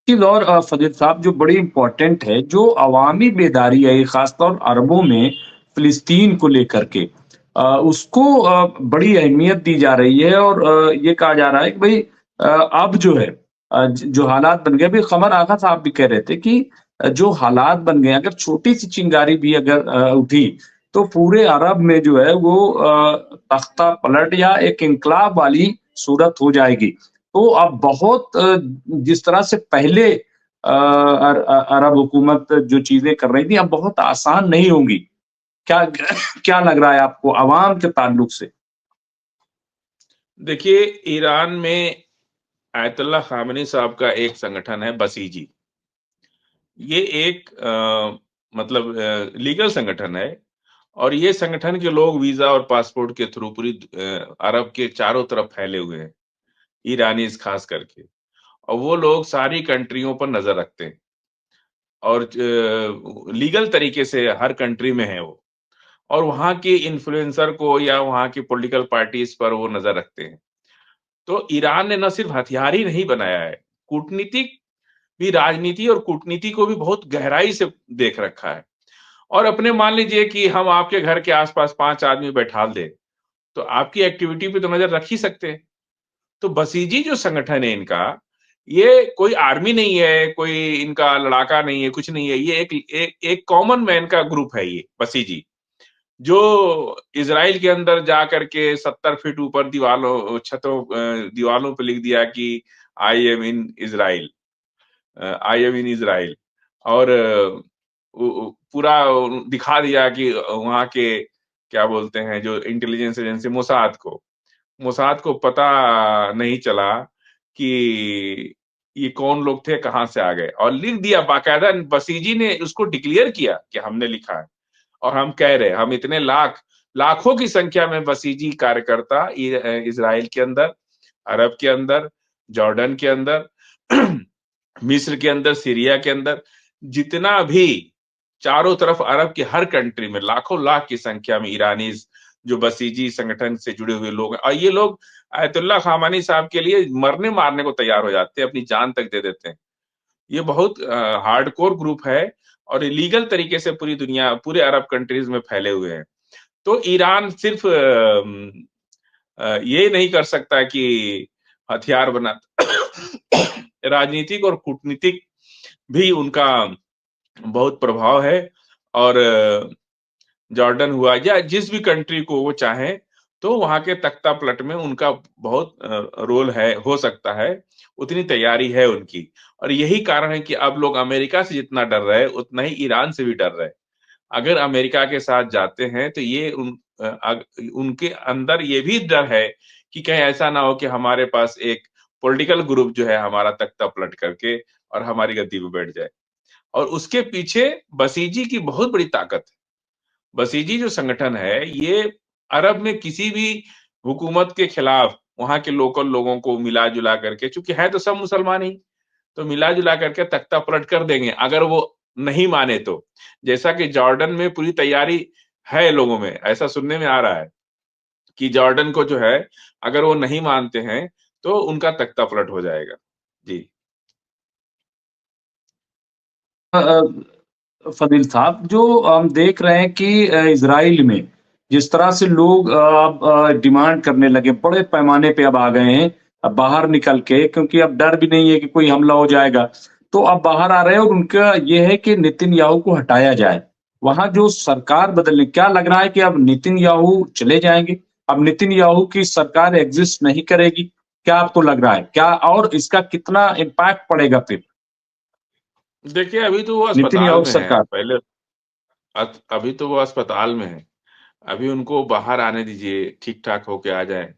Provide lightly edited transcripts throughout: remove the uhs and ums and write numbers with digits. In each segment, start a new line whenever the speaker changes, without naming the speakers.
चीज़ और फजील साहब जो बड़ी इम्पोर्टेंट है, जो अवामी बेदारी है, ख़ासतौर अरबों में फ़िलिस्तीन को लेकर के उसको बड़ी अहमियत दी जा रही है और ये कहा जा रहा है कि भई अब जो है जो हालात बन गए अभी ख़मर आगा साहब भी कह रहे थे कि जो हालात बन गए, अगर छोटी-सी चिंगारी भी अगर उठी, तो पूरे अरब में जो है वो तख्ता पलट या एक इन्कलाब वाली सूरत हो जाएगी। तो अब बहुत जिस तरह से पहले अरब हुकूमत जो चीज़ें कर रही थी, अब बहुत आसान नहीं होंगी। क्या क्या लग रहा है आपको अवाम के ताल्लुक से?
देखिए, ईरान में आयतुल्लाह ख़ामेनी साहब का एक संगठन है बसीजी। ये एक मतलब लीगल संगठन है और ये संगठन के लोग वीज़ा और पासपोर्ट के थ्रू पूरी अरब के चारों तरफ फैले हुए हैं, ईरानीज़ ख़ास करके। और वो लोग सारी कंट्रियों पर नज़र रखते हैं और लीगल तरीके से हर कंट्री में है वो। और वहाँ के इन्फ्लुएंसर को या वहाँ की पॉलिटिकल पार्टीज़ पर वो नज़र रखते हैं। तो ईरान ने ना सिर्फ हथियार ही नहीं बनाया है, कूटनीतिक भी राजनीति और कूटनीति को भी बहुत गहराई से देख रखा है। और अपने मान लीजिए कि हम आपके घर के आस-पास 5 आदमी बैठा दें, तो आपकी एक्टिविटी पे तो नज़र रख ही सकते हैं। तो बसीजी जो संगठन है इनका, ये कोई आर्मी नहीं है, कोई इनका लड़ाका नहीं है, कुछ नहीं है। ये एक कॉमन मैन का ग्रुप है ये बसीजी। जो इज़राइल के अंदर जा करके 70 फीट ऊपर दीवालों पे लिख दिया कि I am in Israel I am in Israel और पूरा दिखा दिया कि वहाँ के क्या बोलते हैं जो इंटेलिजेंस एजेंसी मोसाद को पता नहीं चला कि ये कौन लोग थे, कहाँ से आ गए और लिख दिया बाकायदा बसीजी ने उसको डिक्लेयर किया कि हमने लिखा है। और हम कह रहे हैं, हम इतने लाखों की संख्या में बसीजी कार्यकर्ता इज़राइल के अंदर, अरब के अंदर, जॉर्डन के अंदर, मिस्र के अंदर, सीरिया के अंदर, जितना भी चारों तरफ अरब के हर कंट्री में लाखों लाख की संख्या में ईरानीज़ जो बसीजी संगठन से जुड़े हुए लोग हैं और ये लोग आयतुल्लाह ख़ामेनी साहब के लिए मरने-मारने को तैयार हो जाते हैं, अपनी जान तक दे देते हैं। ये बहुत हार्डकोर ग्रुप है और इलीगल तरीके से पूरे अरब कंट्रीज में फैले हुए हैं। तो ईरान सिर्फ ये नहीं कर सकता कि हथियार बना राजनीतिक और कूटनीतिक भी उनका बहुत प्रभाव है और जॉर्डन हुआ या जिस भी कंट्री को वो चाहें, तो वहाँ के तख्तापलट में उनका बहुत रोल है, हो सकता है, उतनी तैयारी है उनकी। और यही कारण है कि अब लोग अमेरिका से जितना डर रहे हैं, उतना ही ईरान से भी डर रहे हैं। अगर अमेरिका के साथ जाते हैं, तो ये उनके अंदर ये भी डर है कि कहीं ऐसा ना हो कि हमारे पास एक पॉलिटिकल ग्रुप जो है हमारा तख्ता पलट करके और हमारी गद्दी पे बैठ जाए। और उसके पीछे बसीजी की बहुत बड़ी ताकत है। बसीजी जो संगठन है, ये अरब में किसी भी हुकूमत के खिलाफ वहाँ के लोकल लोगों को मिला-जुला करके चूँकि है तो सब मुसलमान ही, तो मिला-जुला करके तख्ता पलट कर देंगे, अगर वो नहीं माने तो। जैसा कि जॉर्डन में पूरी तैयारी है लोगों में, ऐसा सुनने में आ रहा है कि जॉर्डन को जो है, अगर वो नहीं मानते हैं, तो उनका तख्ता पलट हो जाएगा। जी।
फजील साहब, जो हम देख रहे हैं कि इज़राइल में जिस तरह से लोग अब डिमांड करने लगे, बड़े पैमाने पे अब आ गए हैं, अब बाहर निकल के क्योंकि अब डर भी नहीं है कि कोई हमला हो जाएगा। तो अब बाहर आ रहे हैं और उनका ये है कि नेतन्याहू को हटाया जाए। वहाँ जो सरकार बदलने क्या लग रहा है कि अब नेतन्याहू चले जाएँगे? अब नेतन्याहू की सरकार एग्ज़िस्ट नहीं करेगी? क्या आपको लग रहा है? क्या और इसका कितना इम्पैक्ट पड़ेगा फिर?
देखिए, अभी तो वो अस्पताल
नेतन्याहू
में है,
सरकार?
अभी तो वो अस्पताल में है। अभी उनको बाहर आने दीजिए, ठीक-ठाक होके आ जाएँ।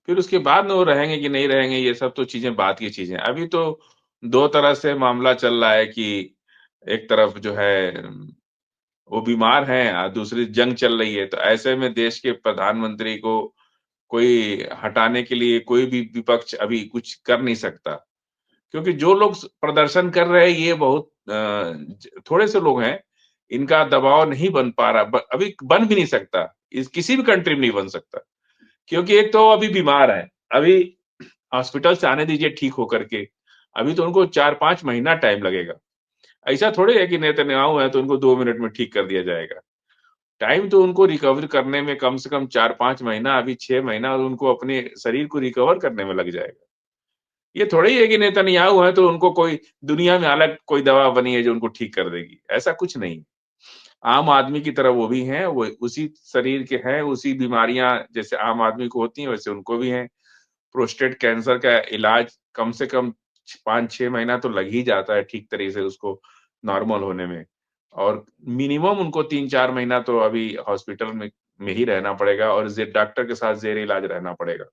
फिर उसके बाद में वो रहेंगे कि नहीं रहेंगे, ये सब तो चीज़ें बाद की चीज़ें हैं। अभी तो 2 तरह से मामला चल रहा है कि एक तरफ जो है वो बीमार हैं दूसरी जंग चल रही है। तो ऐसे में देश के प्रधानमंत्री को कोई हटाने के लिए कोई भी विपक्ष अभी कुछ कर नहीं सकता। क्योंकि जो लोग प्रदर्शन कर रहे हैं ये बहुत थोड़े से लोग हैं। इनका दबाव नहीं बन पा रहा अभी बन भी नहीं सकता। इस किसी भी कंट्री में नहीं बन सकता। क्योंकि एक तो अभी बीमार है। अभी हॉस्पिटल से आने दीजिए ठीक होकर के। अभी तो उनको 4-5 महीना टाइम लगेगा। ऐसा थोड़े है कि नेतन्याहू है तो उनको 2 मिनट में ठीक कर दिया जाएगा। टाइम तो उनको रिकवर करने में कम से कम 4-5 महीना, अभी 6 महीना उनको अपने शरीर को रिकवर करने में लग जाएगा। ये थोड़ा ही है कि नेतन्याहू है तो उनको कोई दुनिया में अलग कोई दवा बनी है जो उनको ठीक कर देगी, ऐसा कुछ नहीं। आम आदमी की तरह वो भी हैं, वो उसी शरीर के हैं, उसी बीमारियाँ जैसे आम आदमी को होती हैं वैसे उनको भी हैं। प्रोस्टेट कैंसर का इलाज कम से कम 5-6 महीना तो लग ही जाता है ठीक तरीके से उसको नॉर्मल होने में और मिनिमम उनको 3-4 महीना तो अभी हॉस्पिटल में ही रहना पड़ेगा और जे डॉक्टर के साथ ज़ेर इलाज रहना पड़ेगा।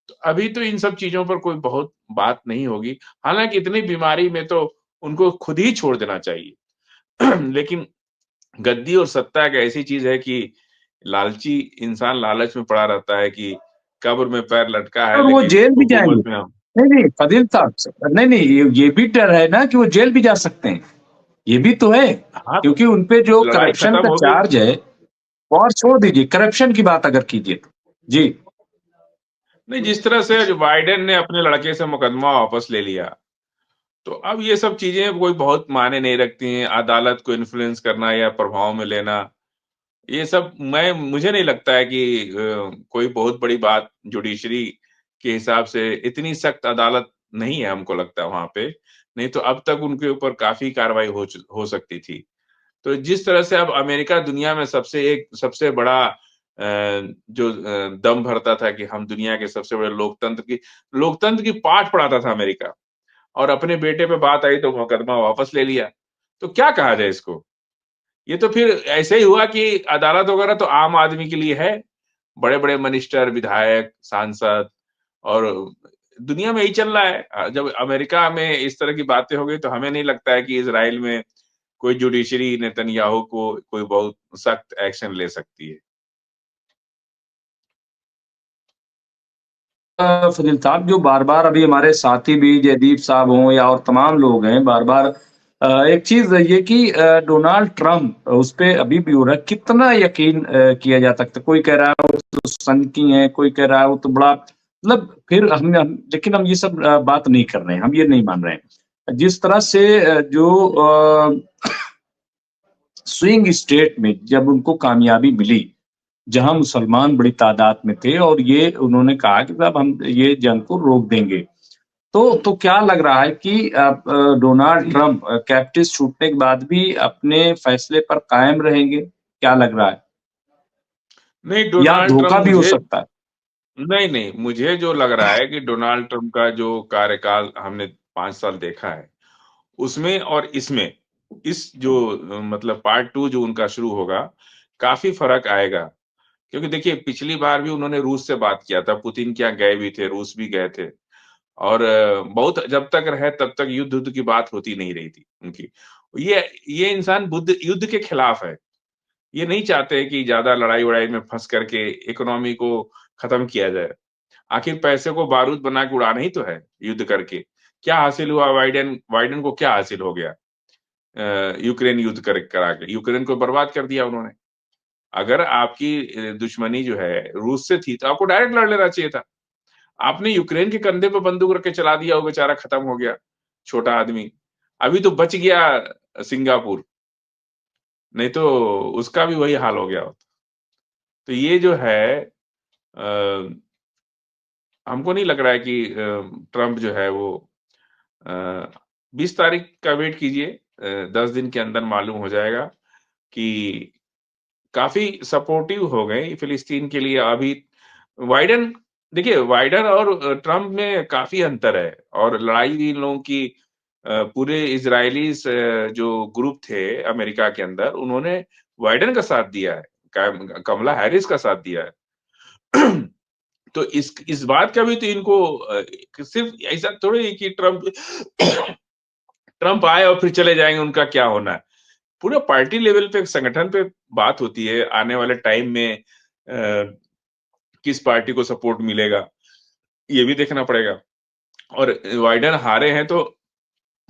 तो अभी तो इन सब चीज़ों पर कोई बहुत बात नहीं होगी। हालाँकि इतनी बीमारी में तो उनको खुद ही छोड़ देना चाहिए। लेकिन गद्दी और सत्ता एक ऐसी चीज़ है कि लालची इंसान लालच में पड़ा रहता है कि कब्र में पैर लटका है
और वो
लेकिन
जेल भी
हुकूमत
जाएँगे।
में हम
नहीं, नहीं फजील साहब नहीं, नहीं ये भी डर है ना कि वो जेल भी जा सकते हैं। ये भी तो है,
हाँ, तो
क्योंकि उन पे जो
लड़ाई
करप्शन
खत्म
का
हो गई।
चार्ज है और छोड़ दीजिए करप्शन की बात अगर कीजिए तो। जी।
नहीं, जिस तरह से जो बाइडेन ने अपने लड़के से मुकदमा वापस ले लिया, तो अब ये सब चीज़ें कोई बहुत मायने नहीं रखती हैं। अदालत को इन्फ्लुएंस करना या प्रभाव में लेना, ये सब मुझे नहीं लगता है कि कोई बहुत बड़ी बात जुडिशरी के हिसाब से इतनी सख्त अदालत नहीं है हमको लगता है वहाँ पे। नहीं तो अब तक उनके ऊपर काफ़ी कार्रवाई हो सकती थी। तो जिस तरह से अब अमेरिका दुनिया में सबसे बड़ा जो दम भरता था कि हम दुनिया के सबसे बड़े लोकतंत्र की पाठ पढ़ाता था अमेरिका और अपने बेटे पे बात आई तो मुकदमा वापस ले लिया। तो क्या कहा जाए इसको? ये तो फिर ऐसे ही हुआ कि अदालत वगैरह तो आम आदमी के लिए है। बड़े-बड़े मिनिस्टर, विधायक, सांसद और दुनिया में यही चल रहा है। जब अमेरिका में इस तरह की बातें हो गई तो हमें नहीं लगता है कि इज़राइल में कोई जुडिशरी नेतन्याहू को कोई बहुत सख्त एक्शन ले सकती है।
फजील साहब जो बार-बार अभी हमारे साथी भी जयदीप साहब हों या और तमाम लोग हैं बार-बार एक चीज़ ये कि डोनाल्ड ट्रम्प उस पे अभी भी हो रहा है, कितना यकीन किया जा सकता है? कोई कह रहा है वो तो सन की हैं, कोई कह रहा है वो तो बड़ा मतलब फिर हम लेकिन हम ये सब बात नहीं कर रहे हैं, हम ये नहीं मान रहे हैं। जिस तरह से जो स्विंग स्टेट में जब उनको कामयाबी मिली, जहाँ मुसलमान बड़ी तादाद में थे और ये उन्होंने कहा कि साहब हम ये जंग को रोक देंगे। तो क्या लग रहा है कि डोनाल्ड ट्रम्प कैप्टिव छूटने के बाद भी अपने फैसले पर कायम रहेंगे? क्या लग रहा है?
नहीं,
या
डोनाल्ड
धोखा
ट्रम्प
भी हो
मुझे
सकता है?
नहीं, नहीं, मुझे जो लग रहा है कि डोनाल्ड ट्रम्प का जो कार्यकाल हमने 5 साल देखा है, उसमें और इसमें, इस जो मतलब पार्ट 2 जो उनका शुरू होगा, काफ़ी फ़र्क आएगा। क्योंकि देखिए पिछली बार भी उन्होंने रूस से बात किया था, पुतिन के यहाँ गए भी थे, रूस भी गए थे और बहुत जब तक रहे तब तक युद्ध-वुद्ध की बात होती नहीं रही थी उनकी। ये इंसान युद्ध के खिलाफ है। ये नहीं चाहते कि ज़्यादा लड़ाई-वड़ाई में फँस करके इकोनॉमी को खत्म किया जाए। आखिर पैसे को बारूद बना के उड़ाना ही तो है, युद्ध करके। क्या हासिल हुआ बाइडेन को क्या हासिल हो गया? यूक्रेन युद्ध करा के, यूक्रेन को बर्बाद कर दिया उन्होंने। अगर आपकी दुश्मनी जो है रूस से थी, तो आपको डायरेक्ट लड़ लेना चाहिए था। आपने यूक्रेन के कंधे पे बंदूक रख के चला दिया, वो बेचारा खत्म हो गया, छोटा आदमी। अभी तो बच गया सिंगापुर, नहीं तो उसका भी वही हाल हो गया होता। तो ये जो है अ, हमको नहीं लग रहा है कि ट्रम्प जो है वो अ, 20 तारीख का वेट कीजिए 10 दिन के अंदर मालूम हो जाएगा कि काफ़ी सपोर्टिव हो गए फिलिस्तीन के लिए अभी बाइडेन देखिए बाइडेन और ट्रम्प में काफ़ी अंतर है और लड़ाई भी इन लोगों की पूरे इज़राइलीज़ जो ग्रुप थे अमेरिका के अंदर उन्होंने बाइडेन का साथ दिया है, कमला हैरिस का साथ दिया है। तो इस बात का भी तो इनको सिर्फ ऐसा थोड़ी है कि ट्रम्प ट्रम्प आए और फिर चले जाएँगे, उनका क्या होना है। पूरे पार्टी लेवल पे संगठन पे बात होती है, आने वाले टाइम में किस पार्टी को सपोर्ट मिलेगा, ये भी देखना पड़ेगा। और बाइडेन हारे हैं तो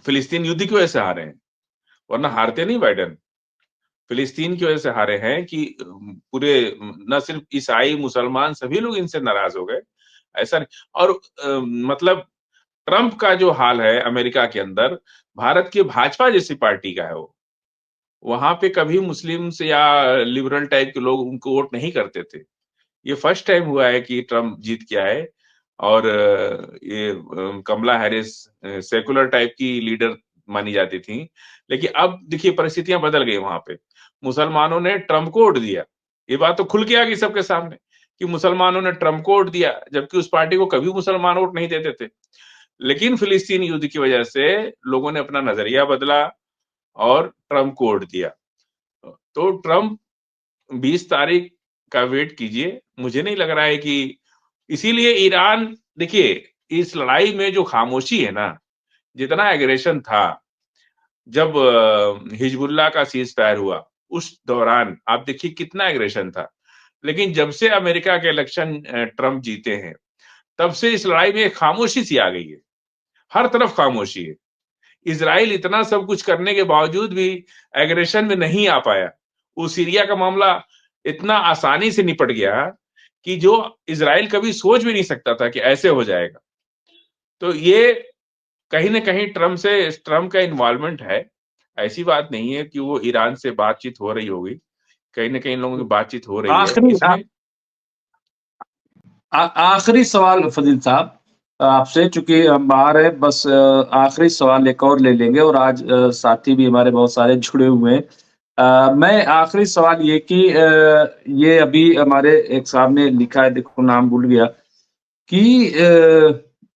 फिलिस्तीन युद्ध की वजह से हारे हैं, वरना हारते नहीं बाइडेन। फिलिस्तीन की वजह से हारे हैं कि पूरे ना सिर्फ ईसाई, मुसलमान सभी लोग इनसे नाराज़ हो गए। ऐसा नहीं और मतलब ट्रंप का जो हाल है अमेरिका के अंदर, भारत की भाजपा जैसी पार्टी का है वो। वहां पे कभी मुस्लिम्स या लिबरल टाइप के लोग उनको वोट नहीं करते थे। ये फर्स्ट टाइम हुआ है कि ट्रम्प जीत के आए। और ये कमला हैरिस सेकुलर टाइप की लीडर मानी जाती थी। लेकिन अब देखिए परिस्थितियां बदल गई वहां पे। मुसलमानों ने ट्रम्प को वोट दिया। ये बात तो खुल के आ गई सबके सामने कि मुसलमानों ने ट्रम्प को वोट दिया, जबकि उस पार्टी को कभी मुसलमान वोट नहीं देते थे। लेकिन फिलिस्तीन युद्ध की वजह से लोगों ने अपना नजरिया बदला और ट्रम्प को वोट दिया। तो ट्रम्प 20 तारीख का वेट कीजिए। मुझे नहीं लग रहा है कि इसीलिए ईरान, देखिए इस लड़ाई में जो खामोशी है ना, जितना एग्रेशन था जब हिजबुल्लाह का सीज फायर हुआ उस दौरान आप देखिए कितना एग्रेशन था। लेकिन जब से अमेरिका के इलेक्शन ट्रम्प जीते हैं, तब से इस लड़ाई में एक खामोशी सी आ गई है। हर तरफ खामोशी है। इजराइल इतना सब कुछ करने के बावजूद भी एग्रेशन में नहीं आ पाया। वो सीरिया का मामला इतना आसानी से निपट गया कि जो इजराइल कभी सोच भी नहीं सकता था कि ऐसे हो जाएगा। तो ये कहीं ना कहीं ट्रम्प का इन्वॉल्वमेंट है। ऐसी बात नहीं है कि वो ईरान से बातचीत हो रही होगी। कहीं ना कहीं इन लोगों की बातचीत हो रही है
आखिरी
इसमें।
आखिरी सवाल फजील साहब आपसे, चूंकि हम बाहर है, बस आखिरी सवाल एक और ले लेंगे, और आज साथी भी हमारे बहुत सारे जुड़े हुए हैं। मैं आखिरी सवाल ये कि ये अभी हमारे एक साहब ने लिखा है, देखो नाम भूल गया, कि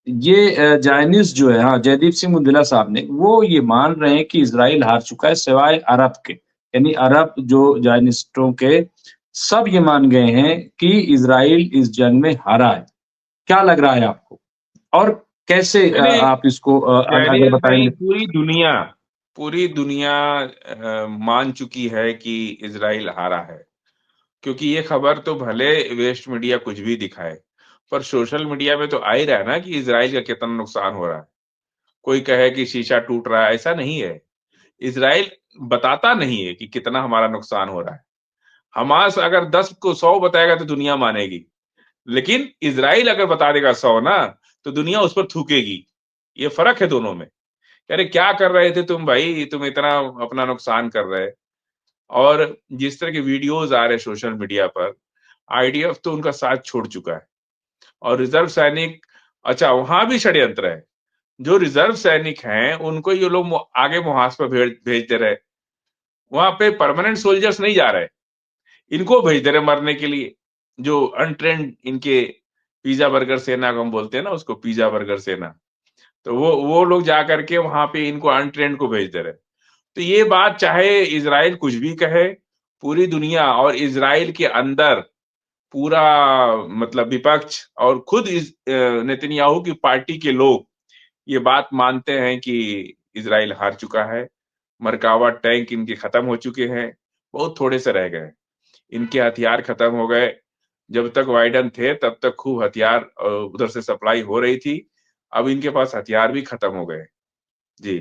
ये जायनिस जो है, हाँ जयदीप सिंह मुंदला साहब ने, वो ये मान रहे हैं कि इजराइल हार चुका है सिवाय अरब के। यानी अरब जो जायनिस्टों के, सब ये मान गए हैं कि इजराइल इस जंग में हारा है। क्या लग रहा है आपको? और कैसे
मैंने
आप इसको अगर
डैनियल भाई,
बताएंगे?
पूरी दुनिया मान चुकी है कि इजराइल हारा है। क्योंकि ये खबर तो भले वेस्ट मीडिया कुछ भी दिखाए, पर सोशल मीडिया में तो आ ही रहा है ना कि इजराइल का कितना नुकसान हो रहा है। कोई कहे कि शीशा टूट रहा है, ऐसा नहीं है। इजराइल बताता नहीं है कि कितना हमारा नुकसान हो रहा है। हमास अगर 10 को 100 बताएगा तो दुनिया मानेगी। लेकिन इजराइल अगर बता देगा 100 ना, तो दुनिया उस पर थूकेगी। ये फर्क है दोनों में। अरे क्या कर रहे थे तुम भाई, तुम इतना अपना नुकसान कर रहे। और जिस तरह के वीडियोज आ रहे सोशल मीडिया पर, आईडीएफ तो उनका साथ छोड़ चुका है। और रिजर्व सैनिक, अच्छा वहां भी षड्यंत्र है। जो रिजर्व सैनिक हैं उनको ये लोग आगे मुहास पर भेज दे रहे। वहां पे परमानेंट सोल्जर्स नहीं जा रहे, इनको भेज दे रहे मरने के लिए। जो अनट्रेंड इनके पिज्जा बर्गर सेना को हम बोलते हैं ना, उसको पिज्जा बर्गर सेना। तो वो लोग जा करके वहां पे इनको अनट्रेंड को भेज दे रहे। तो ये बात चाहे इजराइल कुछ भी कहे, पूरी दुनिया और इजराइल के अंदर पूरा मतलब विपक्ष और खुद नेतन्याहू की पार्टी के लोग ये बात मानते हैं कि इजराइल हार चुका है। मरकावा टैंक इनके खत्म हो चुके हैं, बहुत थोड़े से रह गए। इनके हथियार खत्म हो गए। जब तक बाइडेन थे तब तक खूब हथियार उधर से सप्लाई हो रही थी। अब इनके पास हथियार भी खत्म हो गए। जी।